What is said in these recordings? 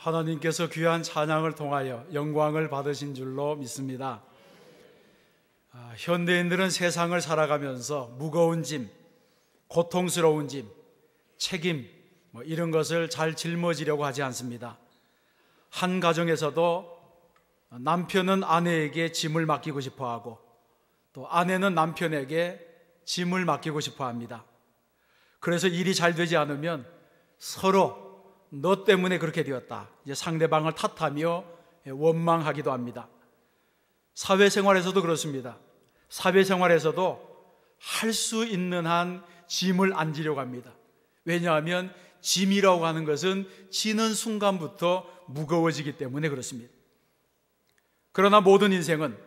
하나님께서 귀한 찬양을 통하여 영광을 받으신 줄로 믿습니다. 현대인들은 세상을 살아가면서 무거운 짐, 고통스러운 짐, 책임 이런 것을 잘 짊어지려고 하지 않습니다. 한 가정에서도 남편은 아내에게 짐을 맡기고 싶어하고 또 아내는 남편에게 짐을 맡기고 싶어합니다. 그래서 일이 잘 되지 않으면 서로 너 때문에 그렇게 되었다, 이제 상대방을 탓하며 원망하기도 합니다. 사회생활에서도 그렇습니다. 사회생활에서도 할 수 있는 한 짐을 안 지려고 합니다. 왜냐하면 짐이라고 하는 것은 지는 순간부터 무거워지기 때문에 그렇습니다. 그러나 모든 인생은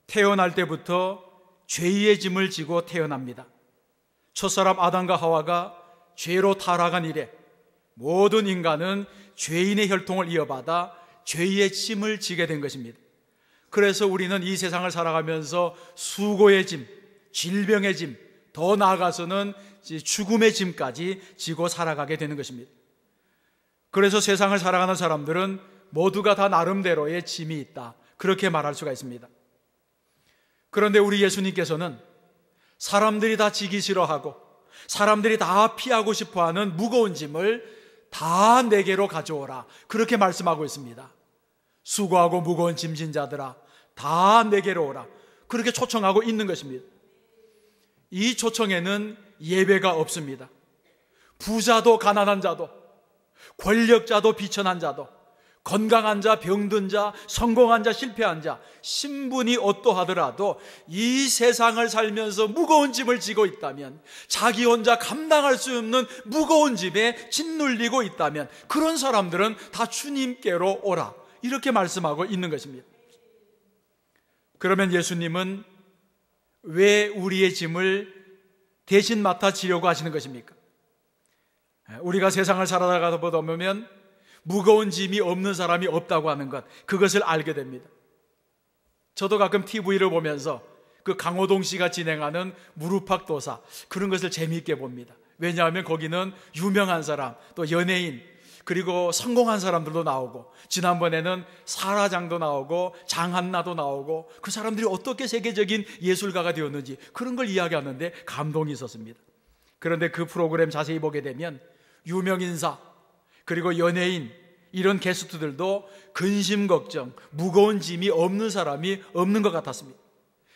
태어날 때부터 죄의 짐을 지고 태어납니다. 첫사람 아담과 하와가 죄로 타락한 이래 모든 인간은 죄인의 혈통을 이어받아 죄의 짐을 지게 된 것입니다. 그래서 우리는 이 세상을 살아가면서 수고의 짐, 질병의 짐, 더 나아가서는 죽음의 짐까지 지고 살아가게 되는 것입니다. 그래서 세상을 살아가는 사람들은 모두가 다 나름대로의 짐이 있다, 그렇게 말할 수가 있습니다. 그런데 우리 예수님께서는 사람들이 다 지기 싫어하고 사람들이 다 피하고 싶어하는 무거운 짐을 다 내게로 가져오라, 그렇게 말씀하고 있습니다. 수고하고 무거운 짐진 자들아 다 내게로 오라, 그렇게 초청하고 있는 것입니다. 이 초청에는 예외가 없습니다. 부자도 가난한 자도, 권력자도 비천한 자도, 건강한 자, 병든 자, 성공한 자, 실패한 자, 신분이 어떠하더라도 이 세상을 살면서 무거운 짐을 지고 있다면, 자기 혼자 감당할 수 없는 무거운 짐에 짓눌리고 있다면 그런 사람들은 다 주님께로 오라, 이렇게 말씀하고 있는 것입니다. 그러면 예수님은 왜 우리의 짐을 대신 맡아 지려고 하시는 것입니까? 우리가 세상을 살아가다 보면 무거운 짐이 없는 사람이 없다고 하는 것, 그것을 알게 됩니다. 저도 가끔 TV를 보면서 그 강호동 씨가 진행하는 무릎팍 도사, 그런 것을 재미있게 봅니다. 왜냐하면 거기는 유명한 사람, 또 연예인, 그리고 성공한 사람들도 나오고, 지난번에는 사라장도 나오고 장한나도 나오고, 그 사람들이 어떻게 세계적인 예술가가 되었는지 그런 걸 이야기하는데 감동이 있었습니다. 그런데 그 프로그램 자세히 보게 되면 유명인사, 그리고 연예인, 이런 게스트들도 근심 걱정, 무거운 짐이 없는 사람이 없는 것 같았습니다.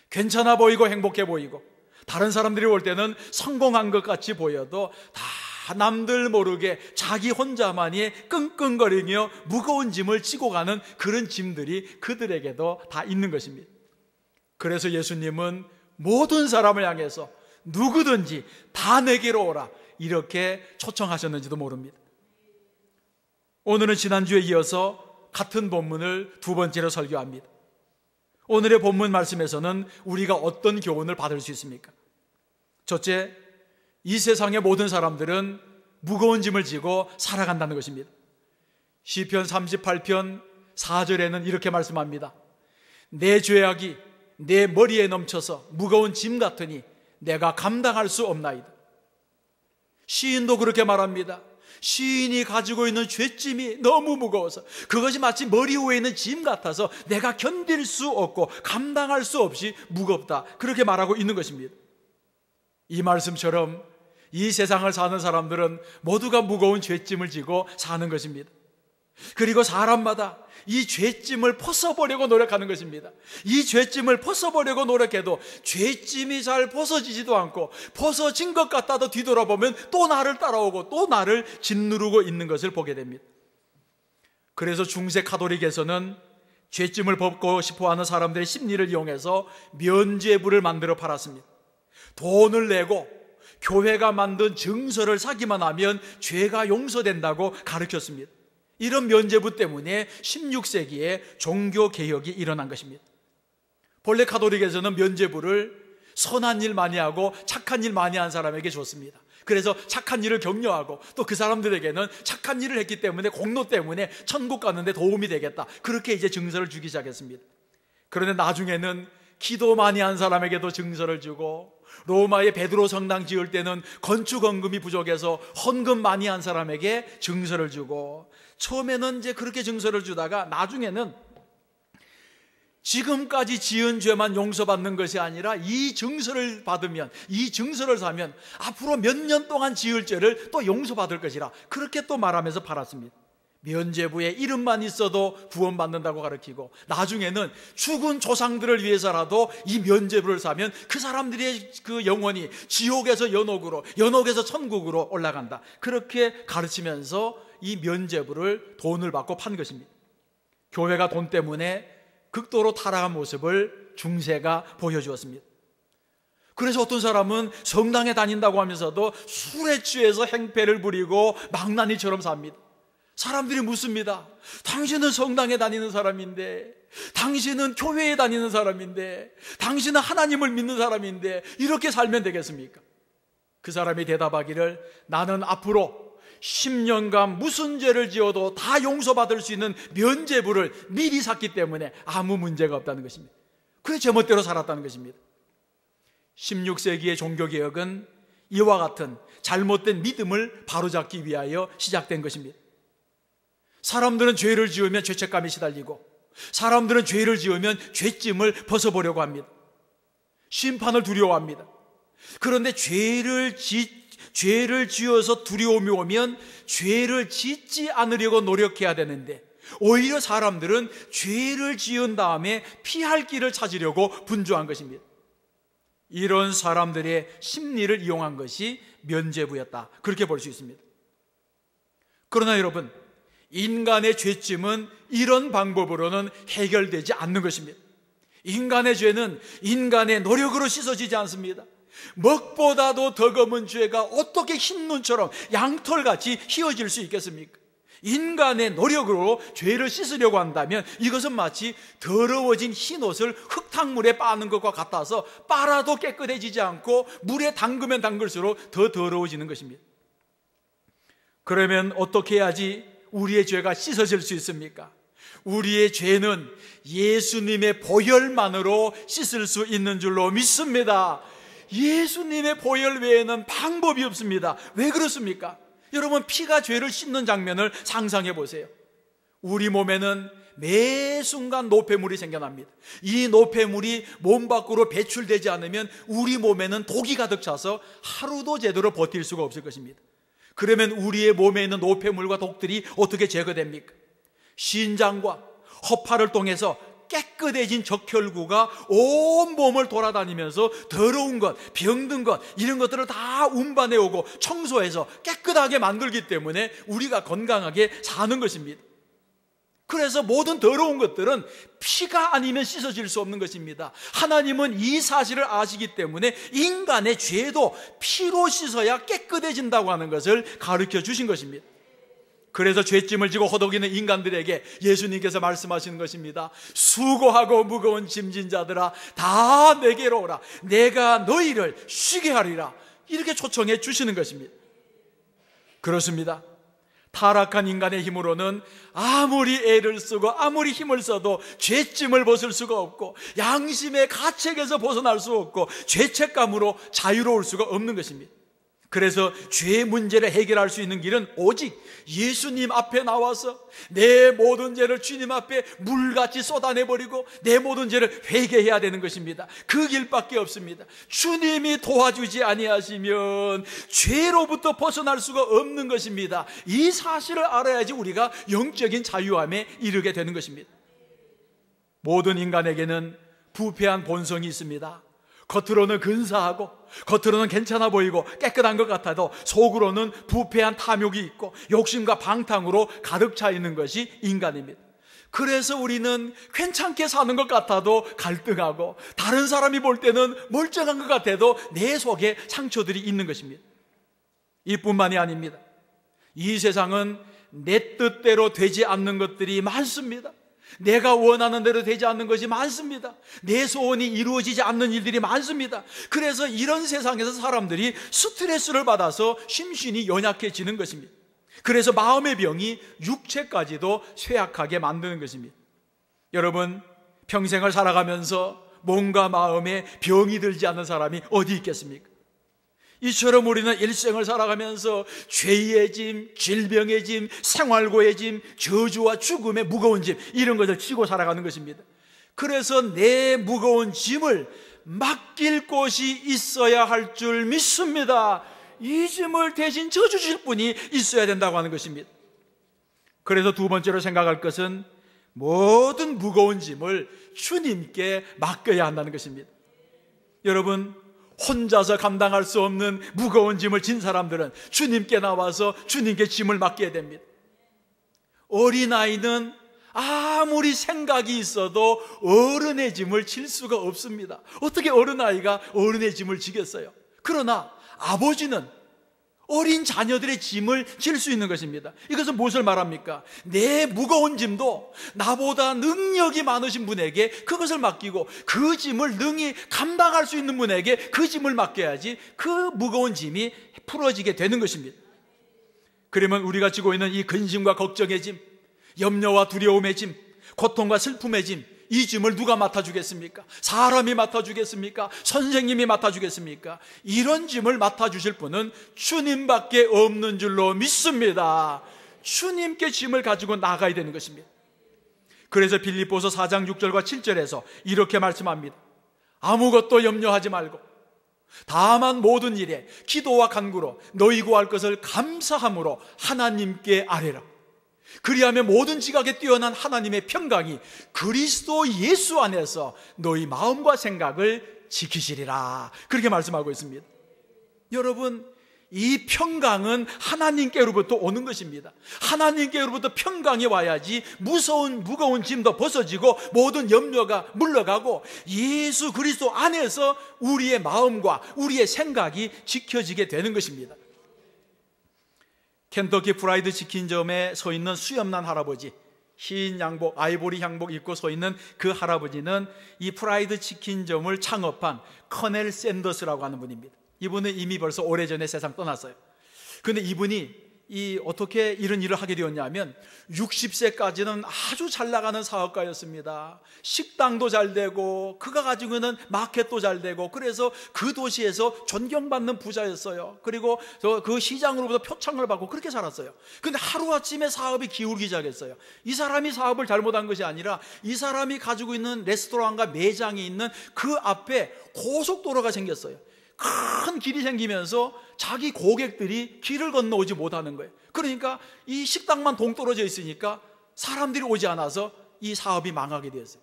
괜찮아 보이고 행복해 보이고, 다른 사람들이 볼 때는 성공한 것 같이 보여도 다 남들 모르게 자기 혼자만이 끙끙거리며 무거운 짐을 지고 가는 그런 짐들이 그들에게도 다 있는 것입니다. 그래서 예수님은 모든 사람을 향해서 누구든지 다 내게로 오라, 이렇게 초청하셨는지도 모릅니다. 오늘은 지난주에 이어서 같은 본문을 두 번째로 설교합니다. 오늘의 본문 말씀에서는 우리가 어떤 교훈을 받을 수 있습니까? 첫째, 이 세상의 모든 사람들은 무거운 짐을 지고 살아간다는 것입니다. 시편 38편 4절에는 이렇게 말씀합니다. 내 죄악이 내 머리에 넘쳐서 무거운 짐 같으니 내가 감당할 수 없나이다. 시인도 그렇게 말합니다. 시인이 가지고 있는 죄짐이 너무 무거워서, 그것이 마치 머리 위에 있는 짐 같아서 내가 견딜 수 없고 감당할 수 없이 무겁다, 그렇게 말하고 있는 것입니다. 이 말씀처럼 이 세상을 사는 사람들은 모두가 무거운 죄짐을 지고 사는 것입니다. 그리고 사람마다 이 죄짐을 벗어보려고 노력하는 것입니다. 이 죄짐을 벗어보려고 노력해도 죄짐이 잘 벗어지지도 않고, 벗어진 것 같아도 뒤돌아보면 또 나를 따라오고 또 나를 짓누르고 있는 것을 보게 됩니다. 그래서 중세 카톨릭에서는 죄짐을 벗고 싶어하는 사람들의 심리를 이용해서 면죄부를 만들어 팔았습니다. 돈을 내고 교회가 만든 증서를 사기만 하면 죄가 용서된다고 가르쳤습니다. 이런 면죄부 때문에 16세기에 종교개혁이 일어난 것입니다. 본래 카톨릭에서는 면죄부를 선한 일 많이 하고 착한 일 많이 한 사람에게 줬습니다. 그래서 착한 일을 격려하고, 또 그 사람들에게는 착한 일을 했기 때문에 공로 때문에 천국 가는데 도움이 되겠다, 그렇게 이제 증서를 주기 시작했습니다. 그런데 나중에는 기도 많이 한 사람에게도 증서를 주고, 로마의 베드로 성당 지을 때는 건축 헌금이 부족해서 헌금 많이 한 사람에게 증서를 주고, 처음에는 이제 그렇게 증서를 주다가 나중에는 지금까지 지은 죄만 용서받는 것이 아니라 이 증서를 받으면, 이 증서를 사면 앞으로 몇 년 동안 지을 죄를 또 용서받을 것이라 그렇게 또 말하면서 팔았습니다. 면죄부에 이름만 있어도 구원받는다고 가르치고, 나중에는 죽은 조상들을 위해서라도 이 면죄부를 사면 그 사람들의 그 영혼이 지옥에서 연옥으로, 연옥에서 천국으로 올라간다, 그렇게 가르치면서 이 면죄부를 돈을 받고 판 것입니다. 교회가 돈 때문에 극도로 타락한 모습을 중세가 보여주었습니다. 그래서 어떤 사람은 성당에 다닌다고 하면서도 술에 취해서 행패를 부리고 망나니처럼 삽니다. 사람들이 묻습니다. 당신은 성당에 다니는 사람인데, 당신은 교회에 다니는 사람인데, 당신은 하나님을 믿는 사람인데 이렇게 살면 되겠습니까? 그 사람이 대답하기를, 나는 앞으로 10년간 무슨 죄를 지어도 다 용서받을 수 있는 면죄부를 미리 샀기 때문에 아무 문제가 없다는 것입니다. 그래서 제멋대로 살았다는 것입니다. 16세기의 종교개혁은 이와 같은 잘못된 믿음을 바로잡기 위하여 시작된 것입니다. 사람들은 죄를 지으면 죄책감에 시달리고, 사람들은 죄를 지으면 죄짐을 벗어보려고 합니다. 심판을 두려워합니다. 그런데 죄를 지어서 두려움이 오면 죄를 짓지 않으려고 노력해야 되는데, 오히려 사람들은 죄를 지은 다음에 피할 길을 찾으려고 분주한 것입니다. 이런 사람들의 심리를 이용한 것이 면죄부였다, 그렇게 볼 수 있습니다. 그러나 여러분, 인간의 죄짐은 이런 방법으로는 해결되지 않는 것입니다. 인간의 죄는 인간의 노력으로 씻어지지 않습니다. 먹보다도 더 검은 죄가 어떻게 흰 눈처럼 양털같이 휘어질 수 있겠습니까? 인간의 노력으로 죄를 씻으려고 한다면 이것은 마치 더러워진 흰 옷을 흙탕물에 빠는 것과 같아서 빨아도 깨끗해지지 않고 물에 담그면 담글수록 더 더러워지는 것입니다. 그러면 어떻게 해야지 우리의 죄가 씻어질 수 있습니까? 우리의 죄는 예수님의 보혈만으로 씻을 수 있는 줄로 믿습니다. 예수님의 보혈 외에는 방법이 없습니다. 왜 그렇습니까? 여러분, 피가 죄를 씻는 장면을 상상해 보세요. 우리 몸에는 매 순간 노폐물이 생겨납니다. 이 노폐물이 몸 밖으로 배출되지 않으면 우리 몸에는 독이 가득 차서 하루도 제대로 버틸 수가 없을 것입니다. 그러면 우리의 몸에 있는 노폐물과 독들이 어떻게 제거됩니까? 신장과 허파를 통해서 깨끗해진 적혈구가 온 몸을 돌아다니면서 더러운 것, 병든 것, 이런 것들을 다 운반해오고 청소해서 깨끗하게 만들기 때문에 우리가 건강하게 사는 것입니다. 그래서 모든 더러운 것들은 피가 아니면 씻어질 수 없는 것입니다. 하나님은 이 사실을 아시기 때문에 인간의 죄도 피로 씻어야 깨끗해진다고 하는 것을 가르쳐 주신 것입니다. 그래서 죄짐을 지고 허덕이는 인간들에게 예수님께서 말씀하시는 것입니다. 수고하고 무거운 짐진 자들아, 다 내게로 오라. 내가 너희를 쉬게 하리라. 이렇게 초청해 주시는 것입니다. 그렇습니다. 타락한 인간의 힘으로는 아무리 애를 쓰고 아무리 힘을 써도 죄짐을 벗을 수가 없고, 양심의 가책에서 벗어날 수 없고, 죄책감으로 자유로울 수가 없는 것입니다. 그래서 죄 문제를 해결할 수 있는 길은 오직 예수님 앞에 나와서 내 모든 죄를 주님 앞에 물같이 쏟아내버리고 내 모든 죄를 회개해야 되는 것입니다. 그 길밖에 없습니다. 주님이 도와주지 아니하시면 죄로부터 벗어날 수가 없는 것입니다. 이 사실을 알아야지 우리가 영적인 자유함에 이르게 되는 것입니다. 모든 인간에게는 부패한 본성이 있습니다. 겉으로는 근사하고 겉으로는 괜찮아 보이고 깨끗한 것 같아도 속으로는 부패한 탐욕이 있고 욕심과 방탕으로 가득 차 있는 것이 인간입니다. 그래서 우리는 괜찮게 사는 것 같아도 갈등하고, 다른 사람이 볼 때는 멀쩡한 것 같아도 내 속에 상처들이 있는 것입니다. 이뿐만이 아닙니다. 이 세상은 내 뜻대로 되지 않는 것들이 많습니다. 내가 원하는 대로 되지 않는 것이 많습니다. 내 소원이 이루어지지 않는 일들이 많습니다. 그래서 이런 세상에서 사람들이 스트레스를 받아서 심신이 연약해지는 것입니다. 그래서 마음의 병이 육체까지도 쇠약하게 만드는 것입니다. 여러분, 평생을 살아가면서 몸과 마음에 병이 들지 않는 사람이 어디 있겠습니까? 이처럼 우리는 일생을 살아가면서 죄의 짐, 질병의 짐, 생활고의 짐, 저주와 죽음의 무거운 짐, 이런 것을 지고 살아가는 것입니다. 그래서 내 무거운 짐을 맡길 곳이 있어야 할 줄 믿습니다. 이 짐을 대신 져주실 분이 있어야 된다고 하는 것입니다. 그래서 두 번째로 생각할 것은 모든 무거운 짐을 주님께 맡겨야 한다는 것입니다. 여러분, 혼자서 감당할 수 없는 무거운 짐을 진 사람들은 주님께 나와서 주님께 짐을 맡겨야 됩니다. 어린아이는 아무리 생각이 있어도 어른의 짐을 질 수가 없습니다. 어떻게 어린아이가 어른의 짐을 지겠어요? 그러나 아버지는 어린 자녀들의 짐을 질 수 있는 것입니다. 이것은 무엇을 말합니까? 내 무거운 짐도 나보다 능력이 많으신 분에게 그것을 맡기고, 그 짐을 능히 감당할 수 있는 분에게 그 짐을 맡겨야지 그 무거운 짐이 풀어지게 되는 것입니다. 그러면 우리가 지고 있는 이 근심과 걱정의 짐, 염려와 두려움의 짐, 고통과 슬픔의 짐, 이 짐을 누가 맡아주겠습니까? 사람이 맡아주겠습니까? 선생님이 맡아주겠습니까? 이런 짐을 맡아주실 분은 주님밖에 없는 줄로 믿습니다. 주님께 짐을 가지고 나가야 되는 것입니다. 그래서 빌립보서 4장 6절과 7절에서 이렇게 말씀합니다. 아무것도 염려하지 말고 다만 모든 일에 기도와 간구로 너희 구할 것을 감사함으로 하나님께 아뢰라. 그리하면 모든 지각에 뛰어난 하나님의 평강이 그리스도 예수 안에서 너희 마음과 생각을 지키시리라. 그렇게 말씀하고 있습니다. 여러분, 이 평강은 하나님께로부터 오는 것입니다. 하나님께로부터 평강이 와야지 무거운 짐도 벗어지고 모든 염려가 물러가고 예수 그리스도 안에서 우리의 마음과 우리의 생각이 지켜지게 되는 것입니다. 켄터키 프라이드 치킨점에 서 있는 수염난 할아버지, 흰 양복, 아이보리 양복 입고 서 있는 그 할아버지는 이 프라이드 치킨점을 창업한 커넬 샌더스라고 하는 분입니다. 이분은 이미 벌써 오래전에 세상 떠났어요. 그런데 이분이 어떻게 이런 일을 하게 되었냐면 60세까지는 아주 잘 나가는 사업가였습니다. 식당도 잘 되고 그가 가지고 있는 마켓도 잘 되고, 그래서 그 도시에서 존경받는 부자였어요. 그리고 그 시장으로부터 표창을 받고 그렇게 살았어요. 그런데 하루아침에 사업이 기울기 시작했어요. 이 사람이 사업을 잘못한 것이 아니라 이 사람이 가지고 있는 레스토랑과 매장이 있는 그 앞에 고속도로가 생겼어요. 큰 길이 생기면서 자기 고객들이 길을 건너오지 못하는 거예요. 그러니까 이 식당만 동떨어져 있으니까 사람들이 오지 않아서 이 사업이 망하게 되었어요.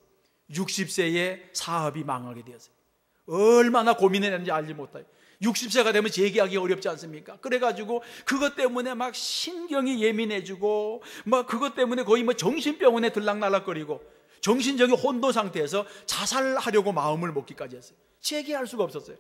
60세에 사업이 망하게 되었어요. 얼마나 고민했는지 알지 못해요. 60세가 되면 재계약이 어렵지 않습니까? 그래가지고 그것 때문에 막 신경이 예민해지고 막 그것 때문에 거의 뭐 정신병원에 들락날락거리고 정신적인 혼돈 상태에서 자살하려고 마음을 먹기까지 했어요. 재계할 수가 없었어요.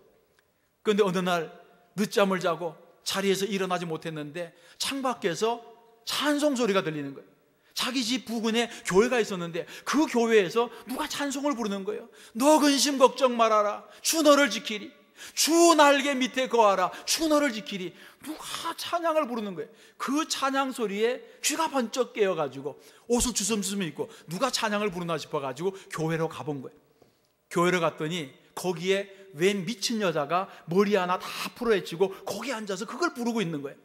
그런데 어느 날 늦잠을 자고 자리에서 일어나지 못했는데 창밖에서 찬송 소리가 들리는 거예요. 자기 집 부근에 교회가 있었는데 그 교회에서 누가 찬송을 부르는 거예요. 너 근심 걱정 말아라, 주 너를 지키리. 주 날개 밑에 거하라, 주 너를 지키리. 누가 찬양을 부르는 거예요. 그 찬양 소리에 귀가 번쩍 깨어가지고 옷을 주섬주섬 입고 누가 찬양을 부르나 싶어가지고 교회로 가본 거예요. 교회로 갔더니 거기에 웬 미친 여자가 머리 하나 다 풀어헤치고 거기 앉아서 그걸 부르고 있는 거예요.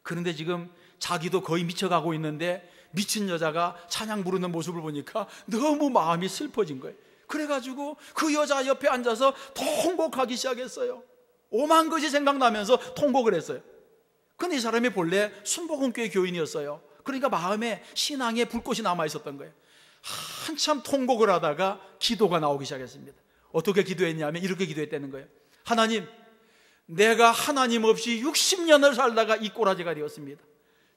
그런데 지금 자기도 거의 미쳐가고 있는데 미친 여자가 찬양 부르는 모습을 보니까 너무 마음이 슬퍼진 거예요. 그래가지고 그 여자 옆에 앉아서 통곡하기 시작했어요. 오만 것이 생각나면서 통곡을 했어요. 근데 이 사람이 본래 순복음교회 교인이었어요. 그러니까 마음에 신앙의 불꽃이 남아있었던 거예요. 한참 통곡을 하다가 기도가 나오기 시작했습니다. 어떻게 기도했냐면 이렇게 기도했다는 거예요. 하나님, 내가 하나님 없이 60년을 살다가 이 꼬라지가 되었습니다.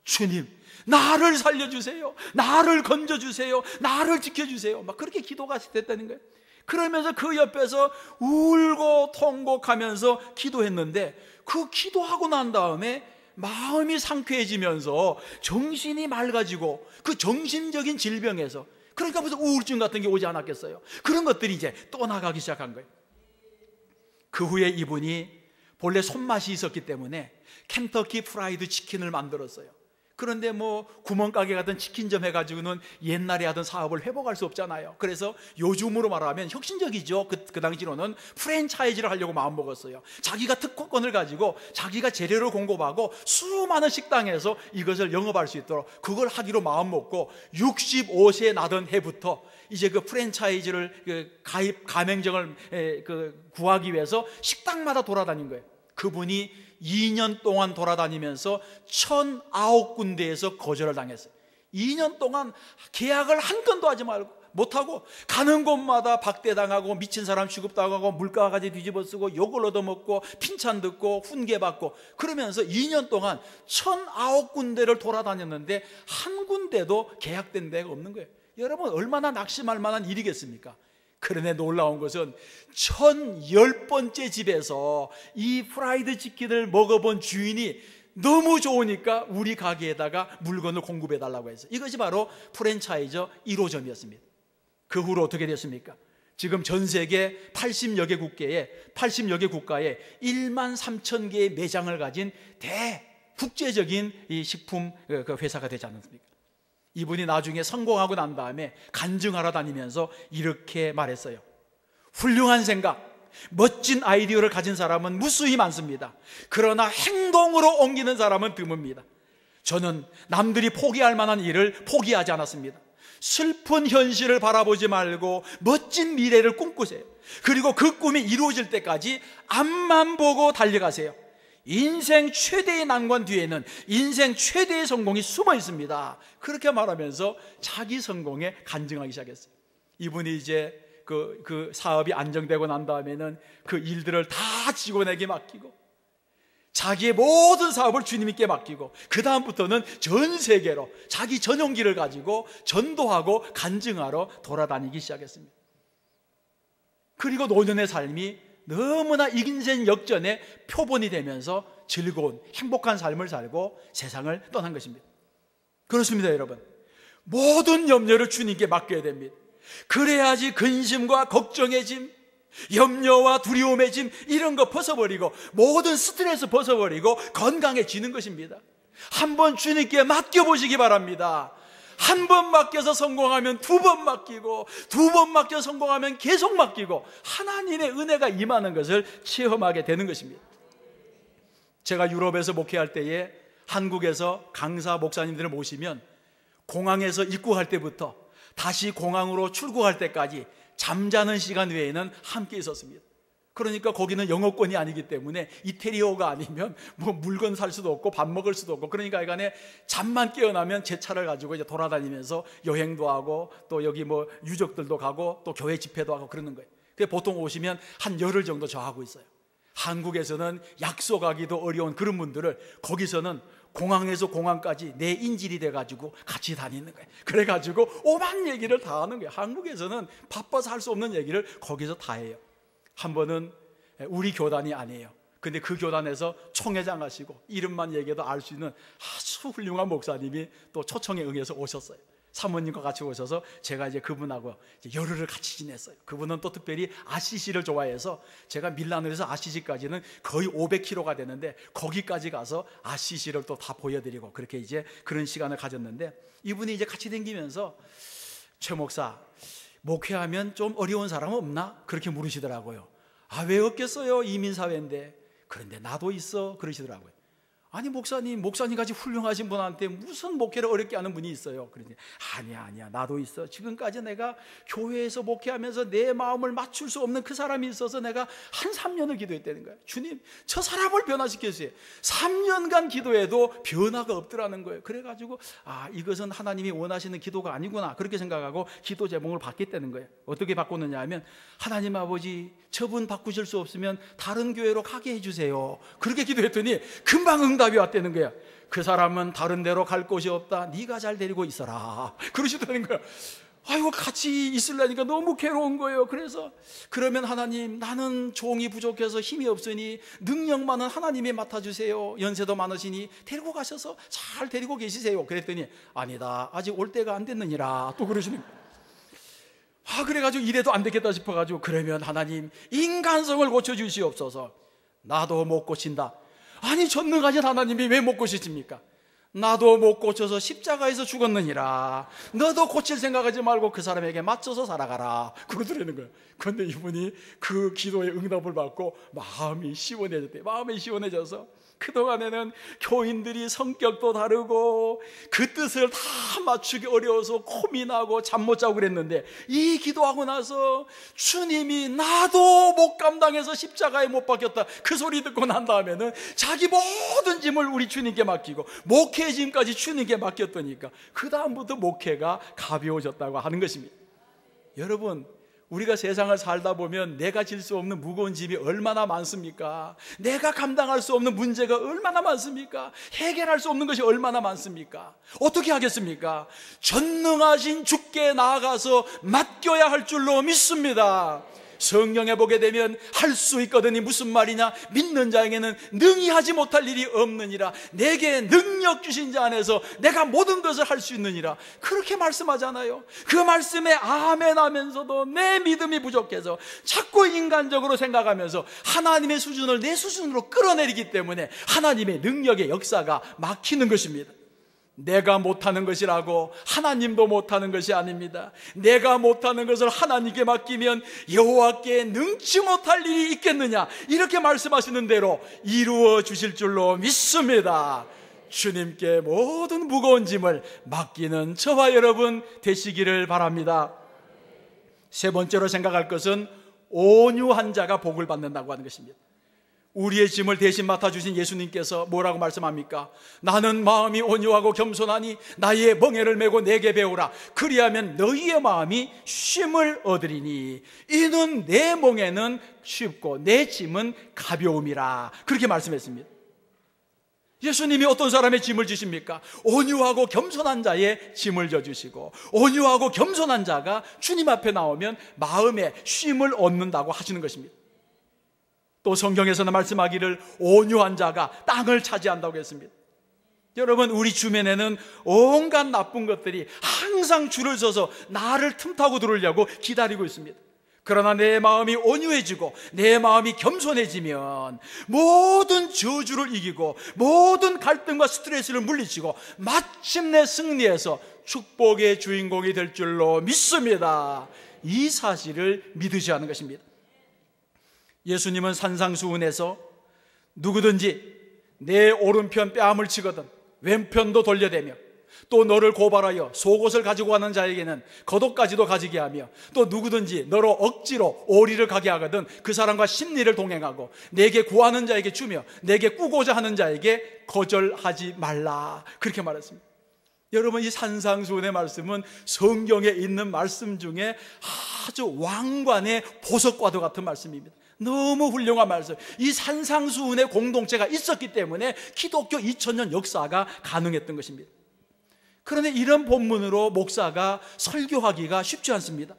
주님, 나를 살려주세요. 나를 건져주세요. 나를 지켜주세요. 막 그렇게 기도가 됐다는 거예요. 그러면서 그 옆에서 울고 통곡하면서 기도했는데, 그 기도하고 난 다음에 마음이 상쾌해지면서 정신이 맑아지고 그 정신적인 질병에서, 그러니까 무슨 우울증 같은 게 오지 않았겠어요. 그런 것들이 이제 떠나가기 시작한 거예요. 그 후에 이분이 본래 손맛이 있었기 때문에 켄터키 프라이드 치킨을 만들었어요. 그런데 뭐 구멍가게 가든 치킨점 해가지고는 옛날에 하던 사업을 회복할 수 없잖아요. 그래서 요즘으로 말하면 혁신적이죠. 그 당시로는 프랜차이즈를 하려고 마음먹었어요. 자기가 특허권을 가지고 자기가 재료를 공급하고 수많은 식당에서 이것을 영업할 수 있도록 그걸 하기로 마음먹고 65세 나던 해부터 이제 그 프랜차이즈를 가맹점을 구하기 위해서 식당마다 돌아다닌 거예요. 그분이 2년 동안 돌아다니면서 1,009군데에서 거절을 당했어요. 2년 동안 계약을 한 건도 하지 말고 못하고 가는 곳마다 박대당하고 미친 사람 취급당하고 물가까지 뒤집어쓰고 욕을 얻어먹고 핀찬 듣고 훈계받고 그러면서 2년 동안 1,009군데를 돌아다녔는데 한 군데도 계약된 데가 없는 거예요. 여러분 얼마나 낙심할 만한 일이겠습니까? 그런데 놀라운 것은 1,010번째 집에서 이 프라이드 치킨을 먹어본 주인이 너무 좋으니까 우리 가게에다가 물건을 공급해 달라고 했어요. 이것이 바로 프랜차이즈 1호점이었습니다. 그 후로 어떻게 됐습니까? 지금 전 세계 80여 개 국가에 1만 3천 개의 매장을 가진 대국제적인 이 식품 회사가 되지 않았습니까? 이분이 나중에 성공하고 난 다음에 간증하러 다니면서 이렇게 말했어요. 훌륭한 생각, 멋진 아이디어를 가진 사람은 무수히 많습니다. 그러나 행동으로 옮기는 사람은 드뭅니다. 저는 남들이 포기할 만한 일을 포기하지 않았습니다. 슬픈 현실을 바라보지 말고 멋진 미래를 꿈꾸세요. 그리고 그 꿈이 이루어질 때까지 앞만 보고 달려가세요. 인생 최대의 난관 뒤에는 인생 최대의 성공이 숨어 있습니다. 그렇게 말하면서 자기 성공에 간증하기 시작했어요. 이분이 이제 그 사업이 안정되고 난 다음에는 그 일들을 다 직원에게 맡기고 자기의 모든 사업을 주님께 맡기고 그 다음부터는 전 세계로 자기 전용기를 가지고 전도하고 간증하러 돌아다니기 시작했습니다. 그리고 노년의 삶이 너무나 인생 역전의 표본이 되면서 즐거운 행복한 삶을 살고 세상을 떠난 것입니다. 그렇습니다, 여러분. 모든 염려를 주님께 맡겨야 됩니다. 그래야지 근심과 걱정의 짐, 염려와 두려움의 짐 이런 거 벗어버리고 모든 스트레스 벗어버리고 건강해지는 것입니다. 한번 주님께 맡겨보시기 바랍니다. 한 번 맡겨서 성공하면 2번 맡기고 2번 맡겨서 성공하면 계속 맡기고 하나님의 은혜가 임하는 것을 체험하게 되는 것입니다. 제가 유럽에서 목회할 때에 한국에서 강사 목사님들을 모시면 공항에서 입국할 때부터 다시 공항으로 출국할 때까지 잠자는 시간 외에는 함께 있었습니다. 그러니까 거기는 영어권이 아니기 때문에 이태리어가 아니면 뭐 물건 살 수도 없고 밥 먹을 수도 없고 그러니까 이간에 잠만 깨어나면 제 차를 가지고 이제 돌아다니면서 여행도 하고 또 여기 뭐 유적들도 가고 또 교회 집회도 하고 그러는 거예요. 그래서 보통 오시면 한 열흘 정도 저 하고 있어요. 한국에서는 약속하기도 어려운 그런 분들을 거기서는 공항에서 공항까지 내 인질이 돼가지고 같이 다니는 거예요. 그래가지고 오만 얘기를 다 하는 거예요. 한국에서는 바빠서 할 수 없는 얘기를 거기서 다 해요. 한 번은 우리 교단이 아니에요. 근데 그 교단에서 총회장 하시고 이름만 얘기해도 알 수 있는 아주 훌륭한 목사님이 또 초청에 응해서 오셨어요. 사모님과 같이 오셔서 제가 이제 그분하고 이제 열흘을 같이 지냈어요. 그분은 또 특별히 아시시를 좋아해서 제가 밀라노에서 아시시까지는 거의 500km가 되는데 거기까지 가서 아시시를 또 다 보여드리고 그렇게 이제 그런 시간을 가졌는데 이분이 이제 같이 다니면서 최 목사 목회하면 좀 어려운 사람 없나? 그렇게 물으시더라고요. 아, 왜 없겠어요? 이민사회인데. 그런데 나도 있어. 그러시더라고요. 아니 목사님같이 훌륭하신 분한테 무슨 목회를 어렵게 하는 분이 있어요. 그러니 아니야 나도 있어. 지금까지 내가 교회에서 목회하면서 내 마음을 맞출 수 없는 그 사람이 있어서 내가 한 3년을 기도했다는 거예요. 주님 저 사람을 변화시켜주세요. 3년간 기도해도 변화가 없더라는 거예요. 그래가지고 이것은 하나님이 원하시는 기도가 아니구나 그렇게 생각하고 기도 제목을 바뀌었다는 거예요. 어떻게 바꿨느냐 하면 하나님 아버지 저분 바꾸실 수 없으면 다른 교회로 가게 해주세요. 그렇게 기도했더니 금방 응답이 왔다는 거야. 그 사람은 다른 데로 갈 곳이 없다. 네가 잘 데리고 있어라. 그러시다는 거야. 아이고 같이 있으려니까 너무 괴로운 거예요. 그래서 그러면 하나님 나는 종이 부족해서 힘이 없으니 능력 많은 하나님이 맡아주세요. 연세도 많으시니 데리고 가셔서 잘 데리고 계시세요. 그랬더니 아니다 아직 올 때가 안 됐느니라 또 그러시는 거예요. 그래가지고 이래도 안 되겠다 싶어가지고 그러면 하나님 인간성을 고쳐주시옵소서. 나도 못 고친다. 아니 전능하신 하나님이 왜 못 고치십니까? 나도 못 고쳐서 십자가에서 죽었느니라. 너도 고칠 생각하지 말고 그 사람에게 맞춰서 살아가라. 그러더라는 거예요. 그런데 이분이 그 기도의 응답을 받고 마음이 시원해졌대요. 마음이 시원해져서 그동안에는 교인들이 성격도 다르고 그 뜻을 다 맞추기 어려워서 고민하고 잠 못 자고 그랬는데, 이 기도하고 나서 주님이 나도 못 감당해서 십자가에 못 박혔다 그 소리 듣고 난 다음에는 자기 모든 짐을 우리 주님께 맡기고 목회의 짐까지 주님께 맡겼더니까 그 다음부터 목회가 가벼워졌다고 하는 것입니다. 여러분, 우리가 세상을 살다 보면 내가 질 수 없는 무거운 짐이 얼마나 많습니까? 내가 감당할 수 없는 문제가 얼마나 많습니까? 해결할 수 없는 것이 얼마나 많습니까? 어떻게 하겠습니까? 전능하신 주께 나아가서 맡겨야 할 줄로 믿습니다. 성경에 보게 되면 할 수 있거든이 무슨 말이냐? 믿는 자에게는 능히 하지 못할 일이 없느니라. 내게 능력 주신 자 안에서 내가 모든 것을 할 수 있느니라. 그렇게 말씀하잖아요. 그 말씀에 아멘 하면서도 내 믿음이 부족해서 자꾸 인간적으로 생각하면서 하나님의 수준을 내 수준으로 끌어내리기 때문에 하나님의 능력의 역사가 막히는 것입니다. 내가 못하는 것이라고 하나님도 못하는 것이 아닙니다. 내가 못하는 것을 하나님께 맡기면 여호와께 능치 못할 일이 있겠느냐, 이렇게 말씀하시는 대로 이루어 주실 줄로 믿습니다. 주님께 모든 무거운 짐을 맡기는 저와 여러분 되시기를 바랍니다. 세 번째로 생각할 것은 온유한 자가 복을 받는다고 하는 것입니다. 우리의 짐을 대신 맡아주신 예수님께서 뭐라고 말씀합니까? 나는 마음이 온유하고 겸손하니 나의 멍에를 메고 내게 배우라. 그리하면 너희의 마음이 쉼을 얻으리니 이는 내 멍에는 쉽고 내 짐은 가벼움이라. 그렇게 말씀했습니다. 예수님이 어떤 사람의 짐을 지십니까? 온유하고 겸손한 자의 짐을 져주시고, 온유하고 겸손한 자가 주님 앞에 나오면 마음에 쉼을 얻는다고 하시는 것입니다. 또 성경에서는 말씀하기를 온유한 자가 땅을 차지한다고 했습니다. 여러분, 우리 주변에는 온갖 나쁜 것들이 항상 줄을 서서 나를 틈타고 들어오려고 기다리고 있습니다. 그러나 내 마음이 온유해지고 내 마음이 겸손해지면 모든 저주를 이기고 모든 갈등과 스트레스를 물리치고 마침내 승리해서 축복의 주인공이 될 줄로 믿습니다. 이 사실을 믿으셔야 하는 것입니다. 예수님은 산상수훈에서 누구든지 내 오른편 뺨을 치거든 왼편도 돌려대며 또 너를 고발하여 속옷을 가지고 가는 자에게는 겉옷까지도 가지게 하며 또 누구든지 너로 억지로 오리를 가게 하거든 그 사람과 심리를 동행하고 내게 구하는 자에게 주며 내게 꾸고자 하는 자에게 거절하지 말라. 그렇게 말했습니다. 여러분, 이 산상수훈의 말씀은 성경에 있는 말씀 중에 아주 왕관의 보석과도 같은 말씀입니다. 너무 훌륭한 말씀. 이 산상수훈의 공동체가 있었기 때문에 기독교 2000년 역사가 가능했던 것입니다. 그런데 이런 본문으로 목사가 설교하기가 쉽지 않습니다.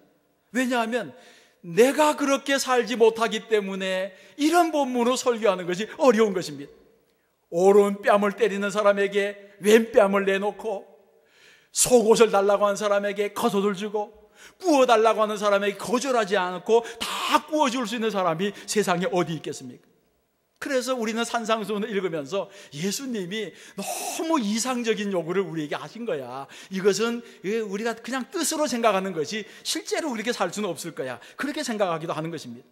왜냐하면 내가 그렇게 살지 못하기 때문에 이런 본문으로 설교하는 것이 어려운 것입니다. 오른 뺨을 때리는 사람에게 왼 뺨을 내놓고, 속옷을 달라고 하는 사람에게 겉옷을 주고, 구워달라고 하는 사람에게 거절하지 않고 다 구워줄 수 있는 사람이 세상에 어디 있겠습니까? 그래서 우리는 산상수훈을 읽으면서 예수님이 너무 이상적인 요구를 우리에게 하신 거야. 이것은 우리가 그냥 뜻으로 생각하는 것이 실제로 그렇게 살 수는 없을 거야. 그렇게 생각하기도 하는 것입니다.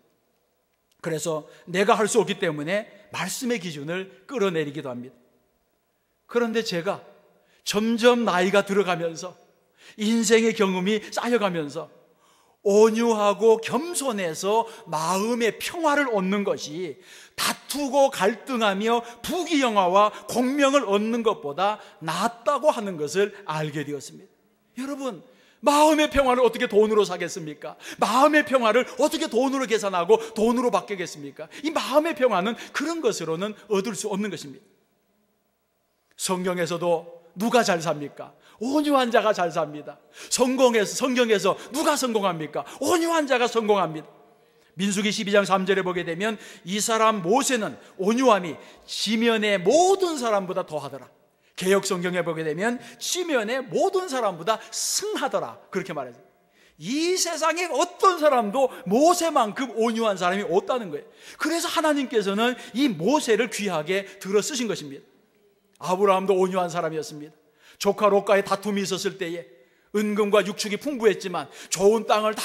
그래서 내가 할 수 없기 때문에 말씀의 기준을 끌어내리기도 합니다. 그런데 제가 점점 나이가 들어가면서 인생의 경험이 쌓여가면서 온유하고 겸손해서 마음의 평화를 얻는 것이 다투고 갈등하며 부귀영화와 공명을 얻는 것보다 낫다고 하는 것을 알게 되었습니다. 여러분, 마음의 평화를 어떻게 돈으로 사겠습니까? 마음의 평화를 어떻게 돈으로 계산하고 돈으로 바뀌겠습니까? 이 마음의 평화는 그런 것으로는 얻을 수 없는 것입니다. 성경에서도 누가 잘 삽니까? 온유한 자가 잘 삽니다. 성경에서 누가 성공합니까? 온유한 자가 성공합니다. 민수기 12장 3절에 보게 되면 이 사람 모세는 온유함이 지면의 모든 사람보다 더하더라. 개역 성경에 보게 되면 지면의 모든 사람보다 승하더라. 그렇게 말해요. 이 세상에 어떤 사람도 모세만큼 온유한 사람이 없다는 거예요. 그래서 하나님께서는 이 모세를 귀하게 들어 쓰신 것입니다. 아브라함도 온유한 사람이었습니다. 조카 롯과의 다툼이 있었을 때에 은금과 육축이 풍부했지만 좋은 땅을 다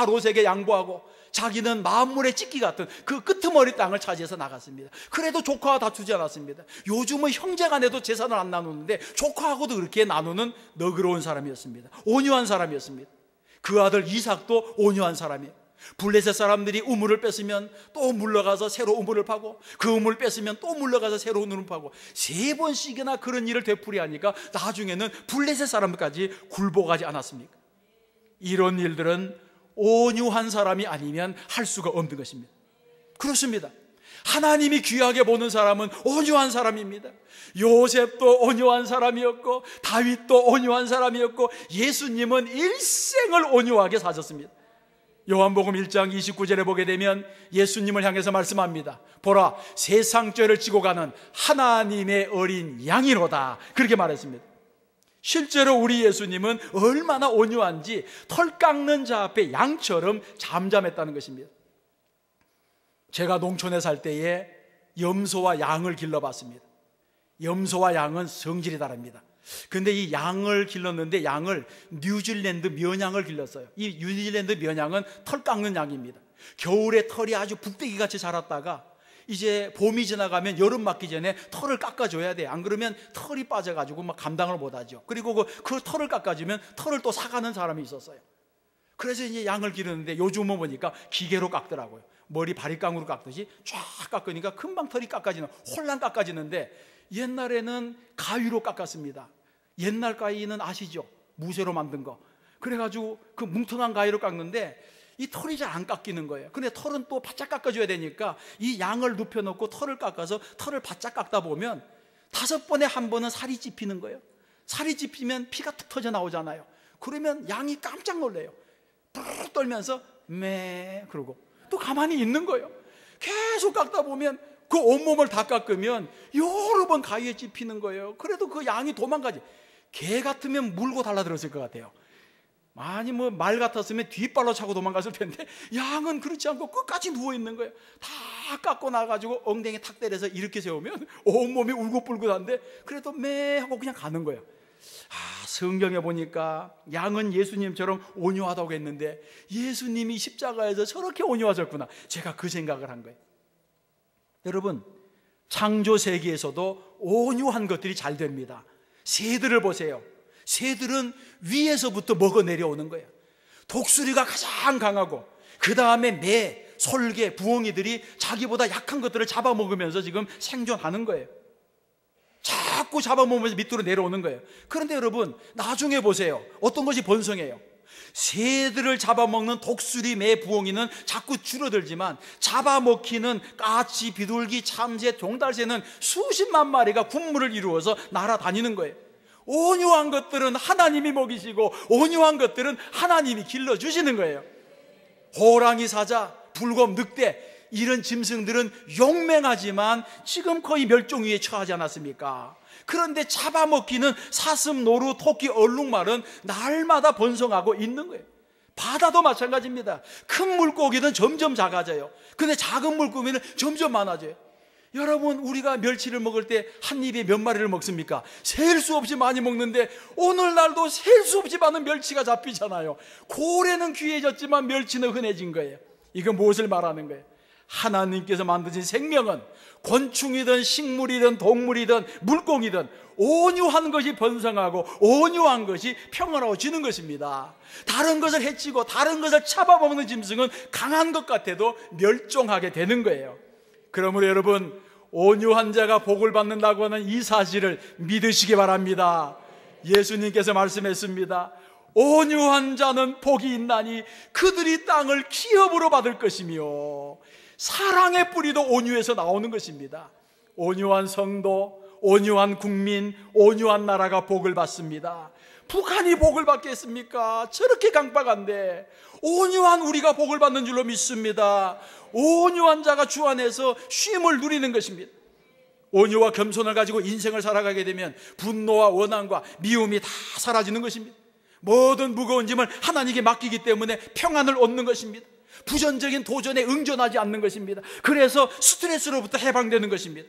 롯에게 양보하고 자기는 만물의 찍기 같은 그 끄트머리 땅을 차지해서 나갔습니다. 그래도 조카와 다투지 않았습니다. 요즘은 형제간에도 재산을 안 나누는데 조카하고도 그렇게 나누는 너그러운 사람이었습니다. 온유한 사람이었습니다. 그 아들 이삭도 온유한 사람이에요. 블레셋 사람들이 우물을 뺏으면 또 물러가서 새로 우물을 파고, 그 우물을 뺏으면 또 물러가서 새로 우물을 파고, 3번씩이나 그런 일을 되풀이하니까 나중에는 블레셋 사람까지 굴복하지 않았습니까? 이런 일들은 온유한 사람이 아니면 할 수가 없는 것입니다. 그렇습니다. 하나님이 귀하게 보는 사람은 온유한 사람입니다. 요셉도 온유한 사람이었고, 다윗도 온유한 사람이었고, 예수님은 일생을 온유하게 사셨습니다. 요한복음 1장 29절에 보게 되면 예수님을 향해서 말씀합니다. 보라, 세상 죄를 지고 가는 하나님의 어린 양이로다, 그렇게 말했습니다. 실제로 우리 예수님은 얼마나 온유한지 털 깎는 자 앞에 양처럼 잠잠했다는 것입니다. 제가 농촌에 살 때에 염소와 양을 길러봤습니다. 염소와 양은 성질이 다릅니다. 근데 이 양을 길렀는데, 양을 뉴질랜드 면양을 길렀어요. 이 뉴질랜드 면양은 털 깎는 양입니다. 겨울에 털이 아주 북대기같이 자랐다가 이제 봄이 지나가면 여름 맞기 전에 털을 깎아줘야 돼요. 안 그러면 털이 빠져가지고 막 감당을 못하죠. 그리고 그 털을 깎아주면 털을 또 사가는 사람이 있었어요. 그래서 이제 양을 기르는데 요즘은 보니까 기계로 깎더라고요. 머리 바리깡으로 깎듯이 쫙 깎으니까 금방 털이 깎아지는, 홀랑 깎아지는데, 옛날에는 가위로 깎았습니다. 옛날 가위는 아시죠? 무쇠로 만든 거. 그래가지고 그 뭉텅한 가위로 깎는데 이 털이 잘 안 깎이는 거예요. 근데 털은 또 바짝 깎아줘야 되니까 이 양을 눕혀놓고 털을 깎아서 털을 바짝 깎다 보면 5번에 1번은 살이 찝히는 거예요. 살이 찝히면 피가 툭 터져 나오잖아요. 그러면 양이 깜짝 놀래요. 부르르 떨면서 매 그러고 또 가만히 있는 거예요. 계속 깎다 보면 그 온몸을 다 깎으면 여러 번 가위에 찝히는 거예요. 그래도 그 양이 도망가지. 개 같으면 물고 달라들었을 것 같아요. 아니 뭐 말 같았으면 뒷발로 차고 도망갔을 텐데, 양은 그렇지 않고 끝까지 누워있는 거예요. 다 깎고 나가지고 엉덩이 탁 때려서 이렇게 세우면 온몸이 울긋불긋한데 그래도 매 하고 그냥 가는 거예요. 성경에 보니까 양은 예수님처럼 온유하다고 했는데 예수님이 십자가에서 저렇게 온유하셨구나, 제가 그 생각을 한 거예요. 여러분, 창조 세계에서도 온유한 것들이 잘 됩니다. 새들을 보세요. 새들은 위에서부터 먹어 내려오는 거예요. 독수리가 가장 강하고, 그 다음에 매, 솔개, 부엉이들이 자기보다 약한 것들을 잡아먹으면서 지금 생존하는 거예요. 자꾸 잡아먹으면서 밑으로 내려오는 거예요. 그런데 여러분, 나중에 보세요. 어떤 것이 번성해요? 새들을 잡아먹는 독수리, 매, 부엉이는 자꾸 줄어들지만 잡아먹히는 까치, 비둘기, 참새, 종달새는 수십만 마리가 군무를 이루어서 날아다니는 거예요. 온유한 것들은 하나님이 먹이시고 온유한 것들은 하나님이 길러주시는 거예요. 호랑이, 사자, 불곰, 늑대, 이런 짐승들은 용맹하지만 지금 거의 멸종 위에 처하지 않았습니까? 그런데 잡아먹기는 사슴, 노루, 토끼, 얼룩말은 날마다 번성하고 있는 거예요. 바다도 마찬가지입니다. 큰 물고기는 점점 작아져요. 근데 작은 물고기는 점점 많아져요. 여러분, 우리가 멸치를 먹을 때 한 입에 몇 마리를 먹습니까? 셀 수 없이 많이 먹는데 오늘날도 셀 수 없이 많은 멸치가 잡히잖아요. 고래는 귀해졌지만 멸치는 흔해진 거예요. 이건 무엇을 말하는 거예요? 하나님께서 만드신 생명은 곤충이든 식물이든 동물이든 물고기든 온유한 것이 번성하고 온유한 것이 평화로워지는 것입니다. 다른 것을 해치고 다른 것을 잡아먹는 짐승은 강한 것 같아도 멸종하게 되는 거예요. 그러므로 여러분, 온유한 자가 복을 받는다고 하는 이 사실을 믿으시기 바랍니다. 예수님께서 말씀했습니다. 온유한 자는 복이 있나니 그들이 땅을 기업으로 받을 것이며, 사랑의 뿌리도 온유에서 나오는 것입니다. 온유한 성도, 온유한 국민, 온유한 나라가 복을 받습니다. 북한이 복을 받겠습니까? 저렇게 강박한데 온유한 우리가 복을 받는 줄로 믿습니다. 온유한 자가 주 안에서 쉼을 누리는 것입니다. 온유와 겸손을 가지고 인생을 살아가게 되면 분노와 원한과 미움이 다 사라지는 것입니다. 모든 무거운 짐을 하나님께 맡기기 때문에 평안을 얻는 것입니다. 부정적인 도전에 응전하지 않는 것입니다. 그래서 스트레스로부터 해방되는 것입니다.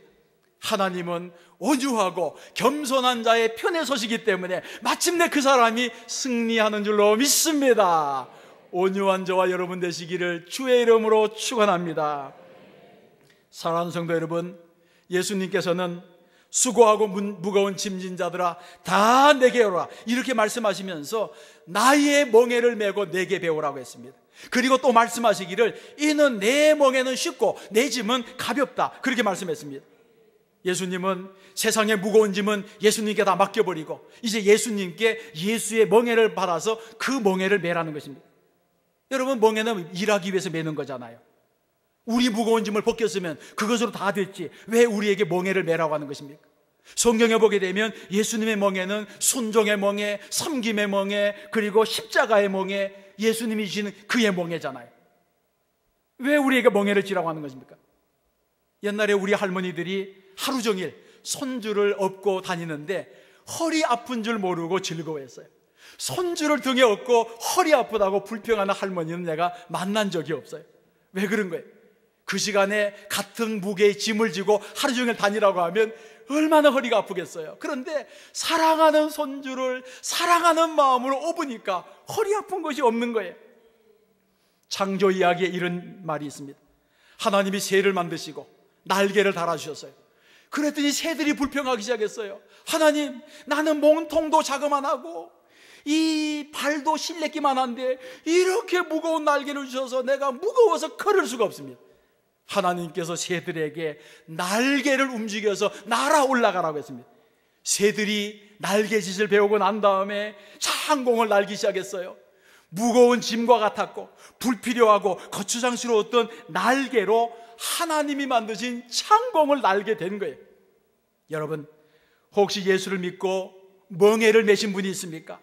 하나님은 온유하고 겸손한 자의 편에 서시기 때문에 마침내 그 사람이 승리하는 줄로 믿습니다. 온유한 저와 여러분 되시기를 주의 이름으로 축원합니다. 사랑하는 성도 여러분, 예수님께서는 수고하고 무거운 짐진 자들아 다 내게 오라 이렇게 말씀하시면서 나의 멍에를 메고 내게 배우라고 했습니다. 그리고 또 말씀하시기를 이는 내 멍에는 쉽고 내 짐은 가볍다 그렇게 말씀했습니다. 예수님은 세상의 무거운 짐은 예수님께 다 맡겨버리고 이제 예수님께 예수의 멍에를 받아서 그 멍에를 메라는 것입니다. 여러분, 멍에는 일하기 위해서 메는 거잖아요. 우리 무거운 짐을 벗겼으면 그것으로 다 됐지 왜 우리에게 멍에를 메라고 하는 것입니까? 성경에 보게 되면 예수님의 멍에는 순종의 멍에, 섬김의 멍에, 그리고 십자가의 멍에, 예수님이 주시는 그의 멍에잖아요. 왜 우리에게 멍에를 지라고 하는 것입니까? 옛날에 우리 할머니들이 하루 종일 손주를 업고 다니는데 허리 아픈 줄 모르고 즐거워했어요. 손주를 등에 업고 허리 아프다고 불평하는 할머니는 내가 만난 적이 없어요. 왜 그런 거예요? 그 시간에 같은 무게의 짐을 지고 하루 종일 다니라고 하면 얼마나 허리가 아프겠어요. 그런데 사랑하는 손주를 사랑하는 마음으로 업으니까 허리 아픈 것이 없는 거예요. 창조 이야기에 이런 말이 있습니다. 하나님이 새를 만드시고 날개를 달아주셨어요. 그랬더니 새들이 불평하기 시작했어요. 하나님, 나는 몸통도 자그만하고 이 발도 실내기만한데 이렇게 무거운 날개를 주셔서 내가 무거워서 걸을 수가 없습니다. 하나님께서 새들에게 날개를 움직여서 날아 올라가라고 했습니다. 새들이 날개짓을 배우고 난 다음에 창공을 날기 시작했어요. 무거운 짐과 같았고 불필요하고 거추장스러웠던 날개로 하나님이 만드신 창공을 날게 된 거예요. 여러분, 혹시 예수를 믿고 멍에를 메신 분이 있습니까?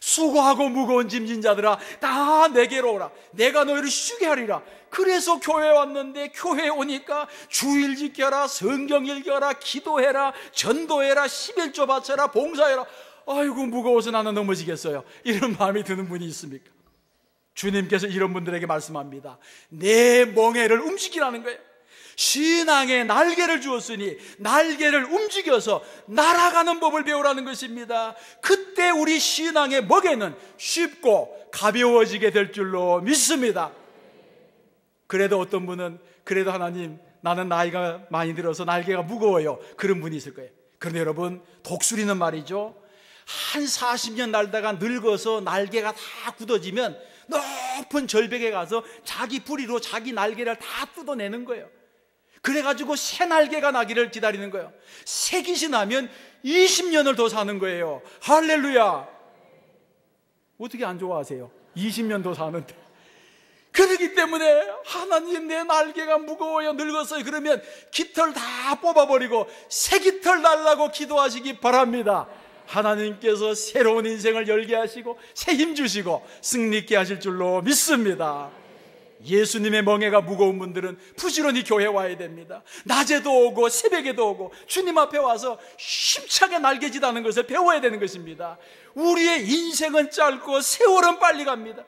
수고하고 무거운 짐진 자들아 다 내게로 오라 내가 너희를 쉬게 하리라. 그래서 교회에 왔는데 교회에 오니까 주일 지켜라, 성경 읽어라, 기도해라, 전도해라, 11조 바쳐라, 봉사해라. 아이고 무거워서 나는 넘어지겠어요. 이런 마음이 드는 분이 있습니까? 주님께서 이런 분들에게 말씀합니다. 내 멍에를 움직이라는 거예요. 신앙에 날개를 주었으니 날개를 움직여서 날아가는 법을 배우라는 것입니다. 그때 우리 신앙의 멍에는 쉽고 가벼워지게 될 줄로 믿습니다. 그래도 어떤 분은 그래도 하나님 나는 나이가 많이 들어서 날개가 무거워요 그런 분이 있을 거예요. 그런데 여러분, 독수리는 말이죠, 한 40년 날다가 늙어서 날개가 다 굳어지면 높은 절벽에 가서 자기 부리로 자기 날개를 다 뜯어내는 거예요. 그래가지고 새 날개가 나기를 기다리는 거예요. 새깃이 나면 20년을 더 사는 거예요. 할렐루야. 어떻게 안 좋아하세요? 20년 더 사는데. 그렇기 때문에 하나님 내 날개가 무거워요, 늙었어요 그러면 깃털 다 뽑아버리고 새 깃털 달라고 기도하시기 바랍니다. 하나님께서 새로운 인생을 열게 하시고 새 힘 주시고 승리있게 하실 줄로 믿습니다. 예수님의 멍에가 무거운 분들은 부지런히 교회 와야 됩니다. 낮에도 오고 새벽에도 오고 주님 앞에 와서 힘차게 날개짓하는 것을 배워야 되는 것입니다. 우리의 인생은 짧고 세월은 빨리 갑니다.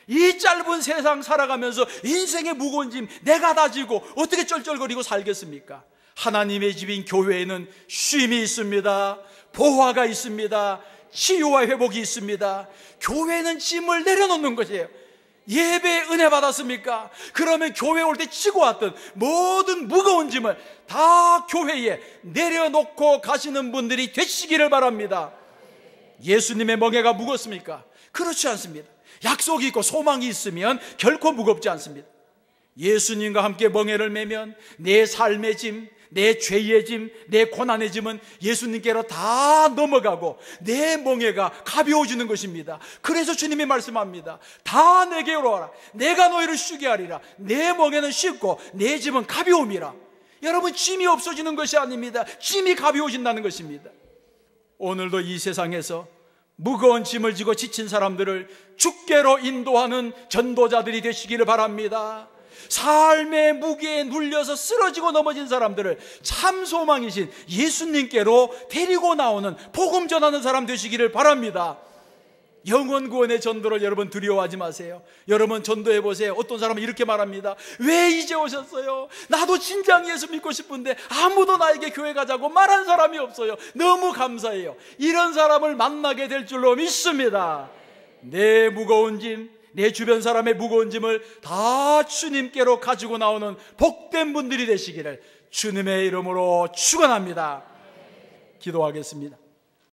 이 짧은 세상 살아가면서 인생의 무거운 짐 내가 다 지고 어떻게 쩔쩔거리고 살겠습니까? 하나님의 집인 교회에는 쉼이 있습니다. 보화가 있습니다. 치유와 회복이 있습니다. 교회는 짐을 내려놓는 것이에요. 예배 은혜 받았습니까? 그러면 교회 올 때 지고 왔던 모든 무거운 짐을 다 교회에 내려놓고 가시는 분들이 되시기를 바랍니다. 예수님의 멍에가 무겁습니까? 그렇지 않습니다. 약속이 있고 소망이 있으면 결코 무겁지 않습니다. 예수님과 함께 멍에를 메면 내 삶의 짐, 내 죄의 짐, 내 고난의 짐은 예수님께로 다 넘어가고 내 멍에가 가벼워지는 것입니다. 그래서 주님이 말씀합니다. 다 내게로 와라. 내가 너희를 쉬게 하리라. 내 멍에는 쉽고 내 짐은 가벼움이라. 여러분, 짐이 없어지는 것이 아닙니다. 짐이 가벼워진다는 것입니다. 오늘도 이 세상에서 무거운 짐을 지고 지친 사람들을 주께로 인도하는 전도자들이 되시기를 바랍니다. 삶의 무게에 눌려서 쓰러지고 넘어진 사람들을 참 소망이신 예수님께로 데리고 나오는 복음 전하는 사람 되시기를 바랍니다. 영혼 구원의 전도를 여러분 두려워하지 마세요. 여러분 전도해 보세요. 어떤 사람은 이렇게 말합니다. 왜 이제 오셨어요? 나도 진정 예수 믿고 싶은데 아무도 나에게 교회 가자고 말한 사람이 없어요. 너무 감사해요. 이런 사람을 만나게 될 줄로 믿습니다. 내 무거운 짐, 내 주변 사람의 무거운 짐을 다 주님께로 가지고 나오는 복된 분들이 되시기를 주님의 이름으로 축원합니다. 기도하겠습니다.